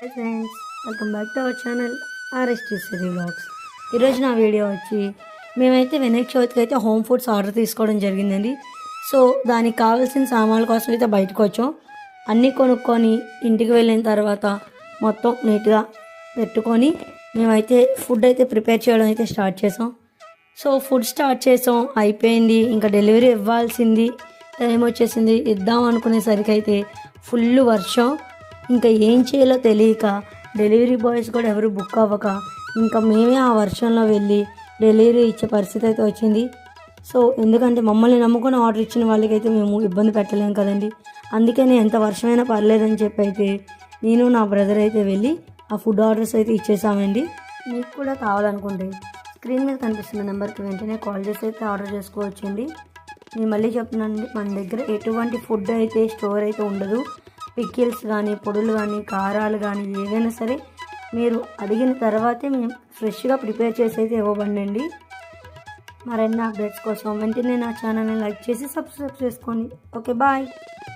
Hi friends, welcome back to our channel RST Siri vlogs. ఈరోజు నా video వచ్చి మేమైతే వినాయక చవితికి అయితే హోమ్ ఫుడ్స్ ఆర్డర్ తీసుకోవడం జరిగిందండి. సో దానికి కావాల్సిన సామాన్ల కోసం అయితే బయటకు వచ్చాం. అన్నీ కొనుక్కొని ఇంటికి వెళ్ళిన తర్వాత మొత్తం నీట్గా పెట్టుకొని మేమైతే ఫుడ్ అయితే ప్రిపేర్ చేయడం అయితే స్టార్ట్ చేసాం. సో ఫుడ్ స్టార్ట్ చేసాం, అయిపోయింది. ఇంకా డెలివరీ ఇవ్వాల్సింది టైం వచ్చేసింది. ఇద్దాం అనుకునేసరికి అయితే ఫుల్ వర్షం. ఇంకా ఏం చేయాలో తెలియక డెలివరీ బాయ్స్ కూడా ఎవరు బుక్ అవ్వక ఇంకా మేమే ఆ వర్షంలో వెళ్ళి డెలివరీ ఇచ్చే పరిస్థితి అయితే వచ్చింది. సో ఎందుకంటే మమ్మల్ని నమ్ముకొని ఆర్డర్ ఇచ్చిన వాళ్ళకైతే మేము ఇబ్బంది పెట్టలేము కదండి. అందుకని ఎంత వర్షమైనా పర్లేదని చెప్పి అయితే నేను నా బ్రదర్ అయితే వెళ్ళి ఆ ఫుడ్ ఆర్డర్స్ అయితే ఇచ్చేసామండి. మీకు కూడా కావాలనుకుంటే స్క్రీన్ మీద కనిపిస్తున్న నెంబర్కి వెంటనే కాల్ చేసి అయితే ఆర్డర్ చేసుకోవచ్చండి. నేను మళ్ళీ చెప్తున్నానండి, మన దగ్గర ఎటువంటి ఫుడ్ అయితే స్టోర్ అయితే ఉండదు. పికిల్స్ కానీ, పొడులు కానీ, కారాలు కానీ ఏదైనా సరే మీరు అడిగిన తర్వాతే మేము ఫ్రెష్గా ప్రిపేర్ చేసి అయితే ఇవ్వబండి. మరిన్ని అప్డేట్స్ కోసం వెంటనే నా ఛానల్ని లైక్ చేసి సబ్స్క్రైబ్ చేసుకోండి. Okay, bye.